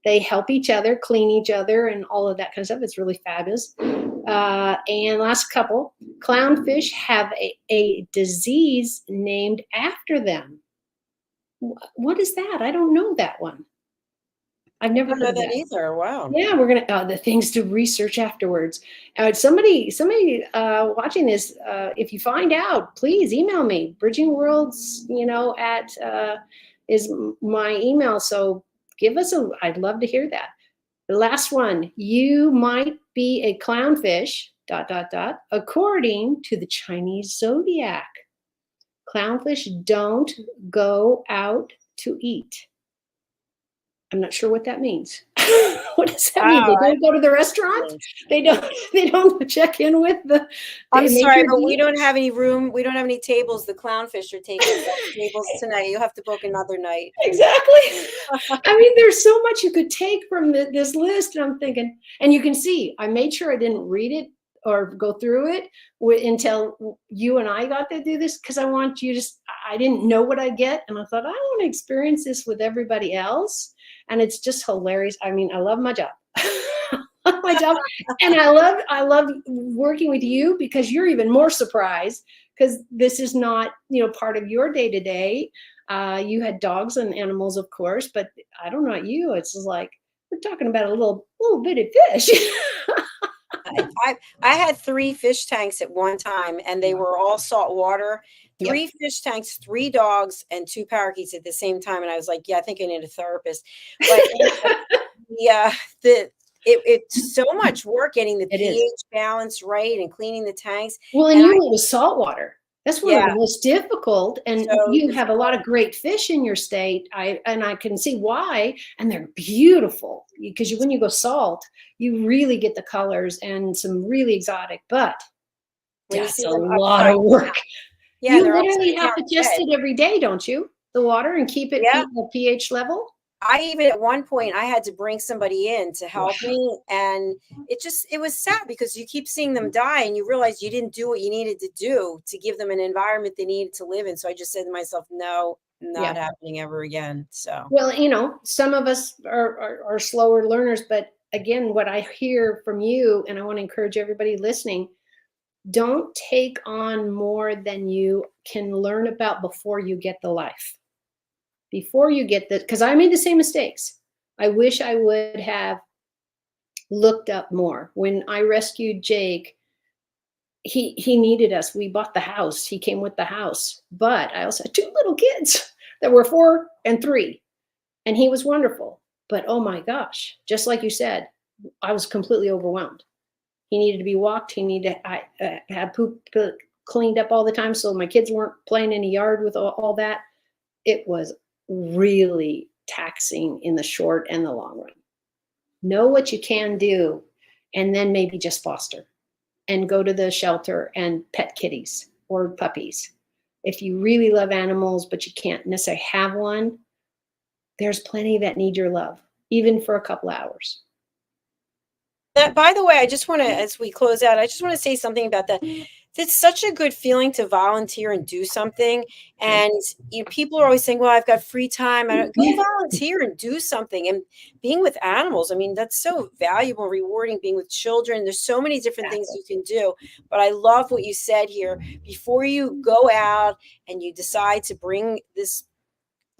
They help each other, clean each other, and all of that kind of stuff. It's really fabulous. And last couple, clownfish have a disease named after them. What is that? I don't know that one. I've never heard know of that that either. Wow. Yeah, we're gonna the things to research afterwards. Somebody watching this, if you find out, please email me. Bridging Worlds, at is my email. So give us I'd love to hear that. The last one, you might be a clownfish, ... according to the Chinese zodiac. Clownfish don't go out to eat. I'm not sure what that means. What does that mean? They don't go to the restaurant? They don't check in with the I'm sorry, but we don't have any room. We don't have any tables. The clownfish are taking tables tonight. You'll have to book another night. Exactly. I mean, there's so much you could take from this list. And I'm thinking, and you can see, I made sure I didn't read it or go through it until you and I got to do this, because I want you I didn't know what I'd get. And I thought, I want to experience this with everybody else. And it's just hilarious. I mean, I love my job. My job. And I love working with you, because you're even more surprised, because this is not, part of your day to day. You had dogs and animals, of course, but I don't know about you. It's just like, we're talking about a little bitty fish. I had 3 fish tanks at one time, and they were all salt water. 3 fish tanks, 3 dogs, and 2 parakeets at the same time. And I was like, yeah, I think I need a therapist. But yeah, it's so much work getting the pH balance right and cleaning the tanks. Well, and you went with salt water. That's one of the most difficult. And So you have a lot of great fish in your state. I can see why. And they're beautiful, because when you go salt, you really get the colors and some really exotic, but that's a lot of work. Yeah, you literally have to test it every day, don't you? The water, and keep it the pH level. I even at one point I had to bring somebody in to help me, and it was sad, because you keep seeing them die and you realize you didn't do what you needed to do to give them an environment they needed to live in. So I just said to myself, no, not happening ever again. So, well, some of us are slower learners, but again, what I hear from you, and I want to encourage everybody listening, don't take on more than you can learn about before you get the life. Before you get this, because I made the same mistakes. I wish I would have looked up more. When I rescued Jake, he needed us. We bought the house. He came with the house. But I also had 2 little kids that were 4 and 3. And he was wonderful. But oh my gosh, just like you said, I was completely overwhelmed. He needed to be walked. He needed to have poop cleaned up all the time, so my kids weren't playing in the yard with all that. It was really taxing in the short and the long run. Know what you can do, and then maybe just foster and go to the shelter and pet kitties or puppies. If you really love animals, but you can't necessarily have one, there's plenty that need your love, even for a couple hours. By the way, I just want to, as we close out, I just want to say something about It's such a good feeling to volunteer and do something. And people are always saying, well, I've got free time. I don't go volunteer and do something. And being with animals, I mean, that's so valuable and rewarding. Being with children, there's so many different things you can do. But I love what you said here. Before you go out and you decide to bring this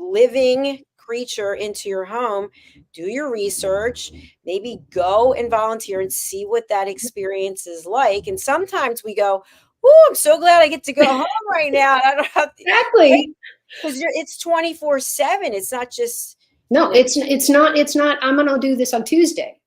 living creature into your home, do your research, maybe go and volunteer and see what that experience is like. And sometimes we go, oh, I'm so glad I get to go home right now. I don't have to, Exactly. because it's 24/7. It's not just No, it's not I'm gonna do this on Tuesday,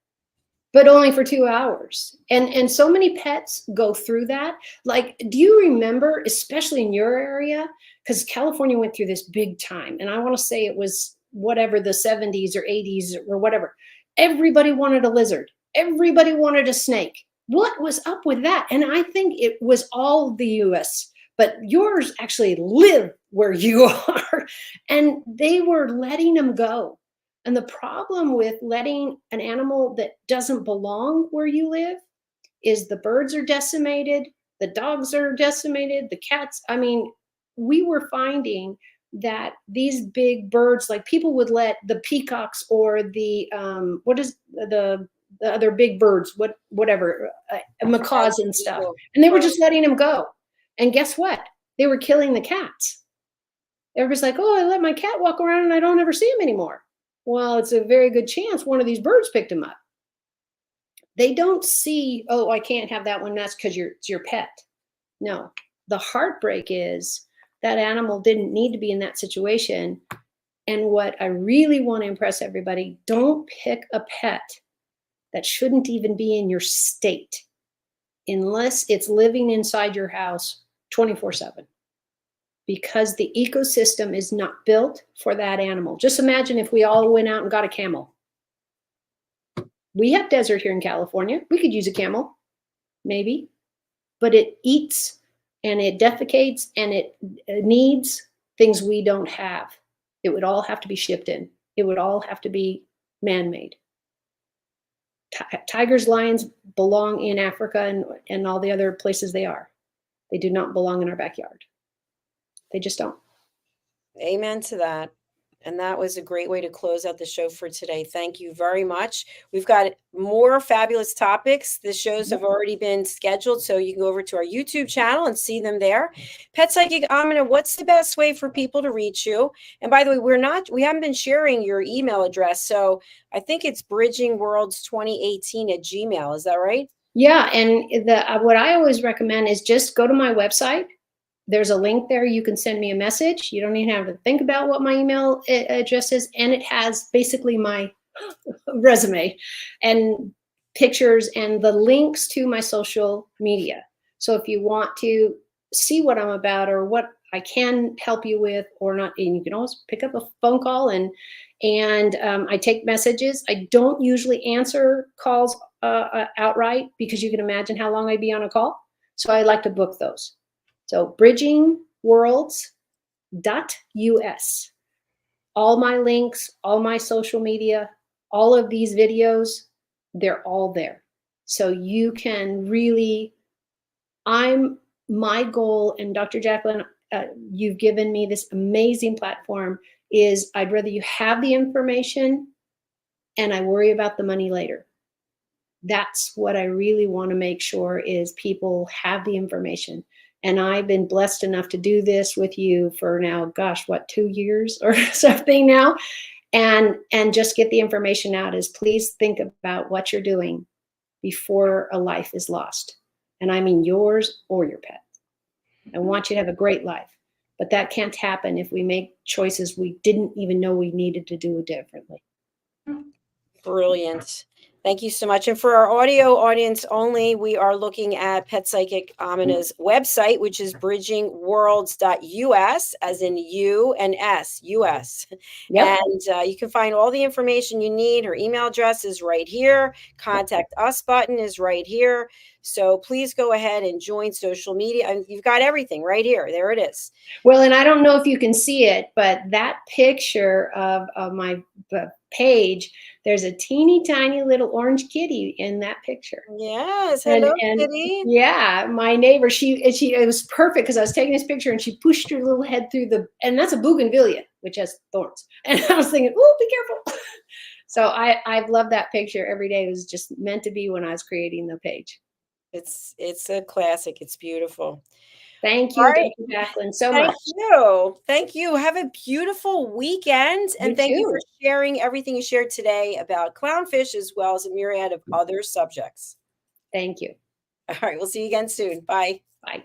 but only for 2 hours. And so many pets go through that. Like, do you remember, especially in your area, because California went through this big time, and I want to say it was whatever, the 70s or 80s or whatever. Everybody wanted a lizard. Everybody wanted a snake. What was up with that? And I think it was all the US, but yours actually live where you are. And they were letting them go. And the problem with letting an animal that doesn't belong where you live is the birds are decimated, the dogs are decimated, the cats. I mean, we were finding that these big birds, like people would let the peacocks or the what is the other big birds, whatever, macaws and stuff, and they were just letting them go. And guess what? They were killing the cats. Everybody's like, oh, I let my cat walk around and I don't ever see him anymore. Well, it's a very good chance one of these birds picked him up. They don't see, oh, I can't have that one. That's because it's your pet. No, the heartbreak is that animal didn't need to be in that situation. And what I really want to impress everybody, don't pick a pet that shouldn't even be in your state unless it's living inside your house 24/7. Because the ecosystem is not built for that animal. Just imagine if we all went out and got a camel. We have desert here in California. We could use a camel, maybe, but it eats and it defecates and it needs things we don't have. It would all have to be shipped in. It would all have to be man-made. Tigers, lions belong in Africa and all the other places they are. They do not belong in our backyard. They just don't. Amen to that. And that was a great way to close out the show for today. Thank you very much. We've got more fabulous topics. The shows have already been scheduled, so you can go over to our YouTube channel and see them there. Pet Psychic AMINAH, what's the best way for people to reach you? And by the way, we haven't been sharing your email address, so I think it's bridgingworlds2018@gmail. Is that right? Yeah, and what I always recommend is just go to my website. There's a link there. You can send me a message. You don't even have to think about what my email address is. And it has basically my resume and pictures and the links to my social media. So if you want to see what I'm about or what I can help you with or not, and you can always pick up a phone call and I take messages. I don't usually answer calls outright because you can imagine how long I'd be on a call. So I like to book those. So bridgingworlds.us. All my links, all my social media, all of these videos, they're all there. So you can really, my goal, and Dr. JACALYN, you've given me this amazing platform, is I'd rather you have the information and I worry about the money later. That's what I really want to make sure is people have the information. And I've been blessed enough to do this with you for now, gosh, what, 2 years or something now? And just get the information out is please think about what you're doing before a life is lost. And I mean yours or your pet. I want you to have a great life. But that can't happen if we make choices we didn't even know we needed to do differently. Brilliant. Thank you so much. And for our audio audience only, we are looking at Pet Psychic AMINAH's website, which is bridgingworlds.us, as in U and S, US. Yep. And you can find all the information you need. Her email address is right here. Contact us button is right here. So please go ahead and join social media. And you've got everything right here. There it is. Well, and I don't know if you can see it, but that picture of my page, there's a teeny tiny little orange kitty in that picture. Yes. And Hello, and Kitty. yeah, my neighbor, it was perfect because I was taking this picture and she pushed her little head through and that's a bougainvillea, which has thorns. And I was thinking, oh, be careful. So I've loved that picture every day. It was just meant to be when I was creating the page. It's a classic. It's beautiful. Thank All you, right. Dr. Jacqueline, so Thank much. you. Thank you. Have a beautiful weekend. And You thank you for too. sharing everything you shared today about clownfish as well as a myriad of other subjects. Thank you. All right. We'll see you again soon. Bye. Bye.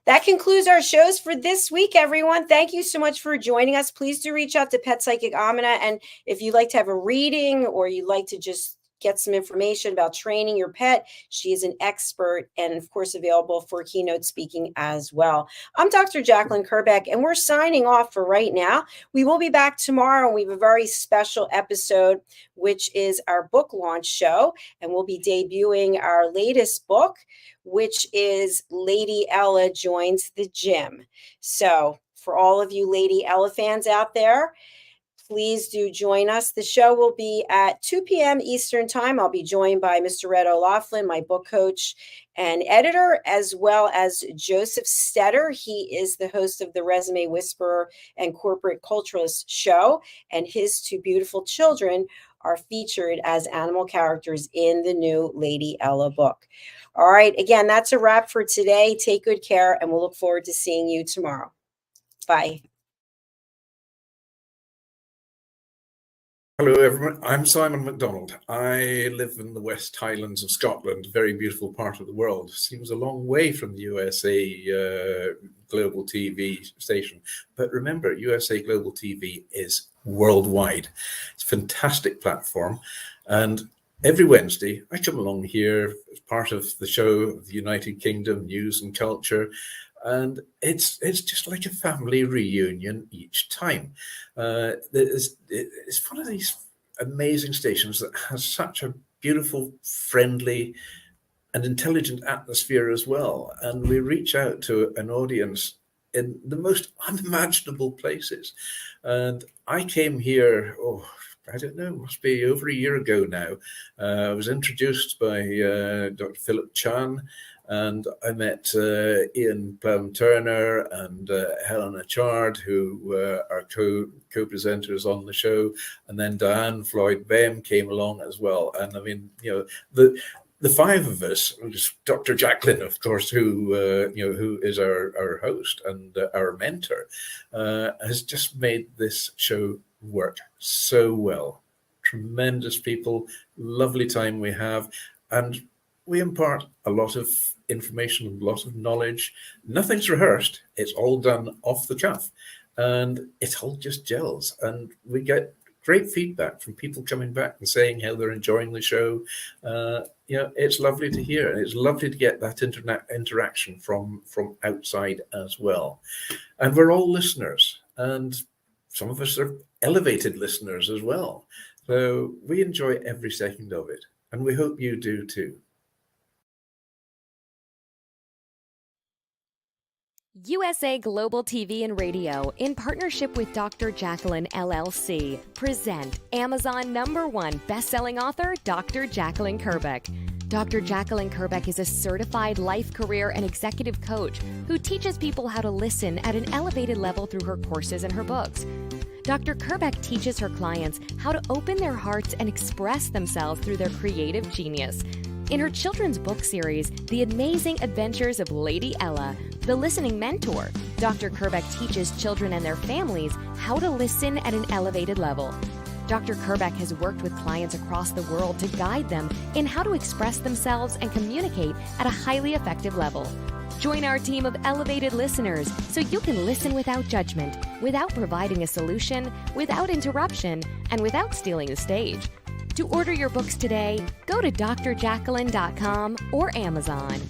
That concludes our shows for this week, everyone. Thank you so much for joining us. Please do reach out to Pet Psychic AMINAH. And if you'd like to have a reading or you'd like to just get some information about training your pet, she is an expert and, of course, available for keynote speaking as well. I'm Dr. JACALYN KERBECK, and we're signing off for right now. We will be back tomorrow, and we have a very special episode, which is our book launch show, and we'll be debuting our latest book, which is Lady Ella Joins the Gym. So for all of you Lady Ella fans out there, please do join us. The show will be at 2 p.m. Eastern Time. I'll be joined by Mr. Red O'Laughlin, my book coach and editor, as well as Joseph Stetter. He is the host of the Resume Whisperer and Corporate Culturalist show, and his two beautiful children are featured as animal characters in the new Lady Ella book. All right. Again, that's a wrap for today. Take good care, and we'll look forward to seeing you tomorrow. Bye. Hello, everyone. I'm Simon MacDonald. I live in the West Highlands of Scotland, a very beautiful part of the world. Seems a long way from the USA Global TV station. But remember, USA Global TV is worldwide. It's a fantastic platform. And every Wednesday, I come along here as part of the show of the United Kingdom News and Culture. And it's just like a family reunion each time. It's one of these amazing stations that has such a beautiful, friendly, and intelligent atmosphere as well. And we reach out to an audience in the most unimaginable places. And I came here, I don't know, must be over a year ago now. I was introduced by Dr. Philip Chan, and I met Ian Plum-Turner and Helena Chard, who are co-presenters on the show. And then Diane Floyd-Bem came along as well. And I mean, the five of us, Dr. JACALYN, of course, who is our host and our mentor, has just made this show work so well. Tremendous people, lovely time we have, and we impart a lot of information, a lot of knowledge. Nothing's rehearsed. It's all done off the cuff, and it all just gels. And we get great feedback from people coming back and saying how they're enjoying the show. It's lovely to hear, and it's lovely to get that interaction from outside as well. And we're all listeners, and some of us are elevated listeners as well. So we enjoy every second of it, and we hope you do too. USA Global TV and Radio, in partnership with Dr. JACALYN LLC, present Amazon #1 best-selling author, Dr. JACALYN KERBECK. Dr. JACALYN KERBECK is a certified life, career, and executive coach who teaches people how to listen at an elevated level through her courses and her books. Dr. KERBECK teaches her clients how to open their hearts and express themselves through their creative genius. In her children's book series, The Amazing Adventures of Lady Ella, the listening mentor, Dr. KERBECK teaches children and their families how to listen at an elevated level. Dr. KERBECK has worked with clients across the world to guide them in how to express themselves and communicate at a highly effective level. Join our team of elevated listeners so you can listen without judgment, without providing a solution, without interruption, and without stealing the stage. To order your books today, go to drjacalyn.com or Amazon.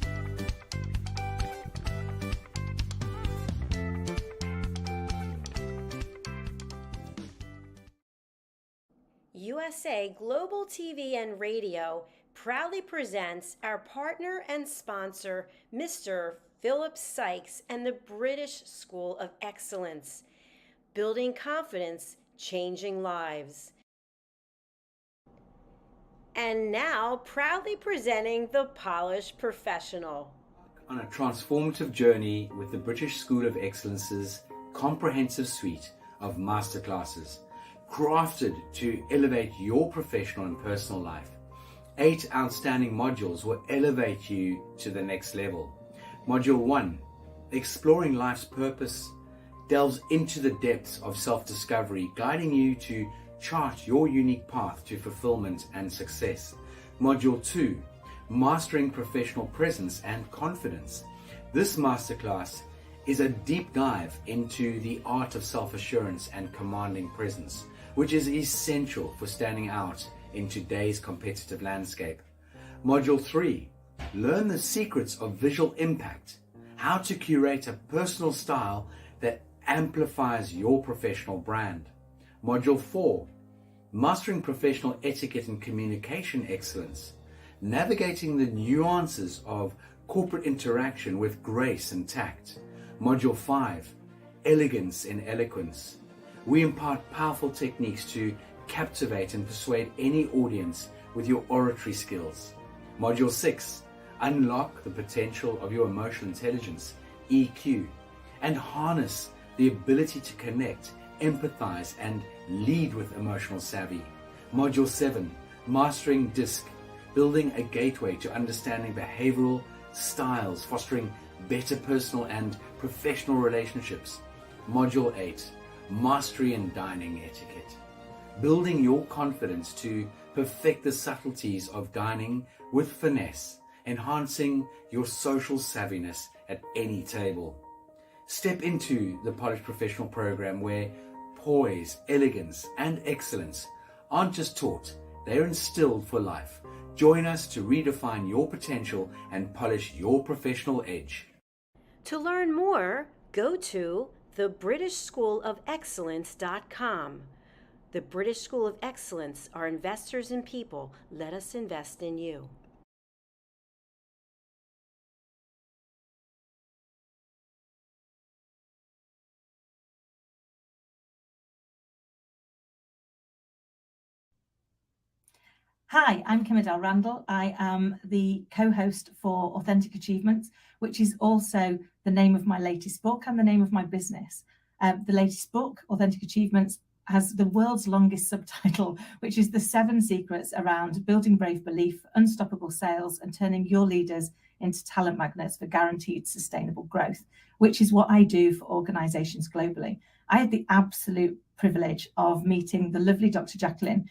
USA Global TV and Radio proudly presents our partner and sponsor, Mr. Philip Sykes and the British School of Excellence. Building confidence changing lives. And now, proudly presenting the Polished Professional. On a transformative journey with the British School of Excellence's comprehensive suite of masterclasses, crafted to elevate your professional and personal life. 8 outstanding modules will elevate you to the next level. Module 1, Exploring Life's Purpose, delves into the depths of self-discovery, guiding you to chart your unique path to fulfillment and success. Module 2, Mastering Professional Presence and Confidence. This masterclass is a deep dive into the art of self-assurance and commanding presence, which is essential for standing out in today's competitive landscape. Module 3, Learn the secrets of visual impact, how to curate a personal style that amplifies your professional brand. Module 4, Mastering Professional Etiquette and Communication Excellence, navigating the nuances of corporate interaction with grace and tact. Module 5, Elegance in Eloquence. We impart powerful techniques to captivate and persuade any audience with your oratory skills. Module 6, Unlock the potential of your emotional intelligence, EQ, and harness the ability to connect, empathize, and lead with emotional savvy. Module 7, Mastering DISC, building a gateway to understanding behavioral styles, fostering better personal and professional relationships. Module 8, Mastery in Dining Etiquette, building your confidence to perfect the subtleties of dining with finesse, enhancing your social savviness at any table. Step into the Polished Professional program where poise, elegance, and excellence aren't just taught, they're instilled for life. Join us to redefine your potential and polish your professional edge. To learn more, go to thebritishschoolofexcellence.com. The British School of Excellence are investors in people. Let us invest in you. Hi, I'm Kim Adele Randall. I am the co-host for Authentic Achievements, which is also the name of my latest book and the name of my business. The latest book, Authentic Achievements, has the world's longest subtitle, which is the 7 secrets around building brave belief, unstoppable sales, and turning your leaders into talent magnets for guaranteed sustainable growth, which is what I do for organizations globally. I had the absolute privilege of meeting the lovely Dr. JACALYN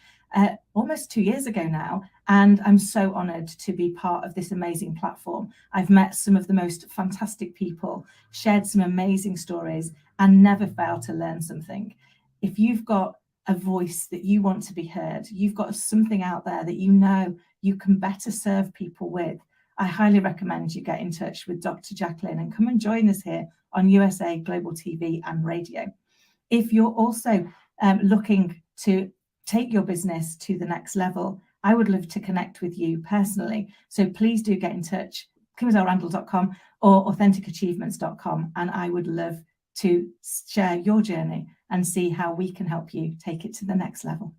almost 2 years ago now, and I'm so honored to be part of this amazing platform. I've met some of the most fantastic people, shared some amazing stories, and never failed to learn something. If you've got a voice that you want to be heard, you've got something out there that you know you can better serve people with, I highly recommend you get in touch with Dr. JACALYN and come and join us here on USA Global TV and Radio. If you're also looking to take your business to the next level, I would love to connect with you personally. So please do get in touch, kimadelrandall.com or authenticachievements.com, and I would love to share your journey and see how we can help you take it to the next level.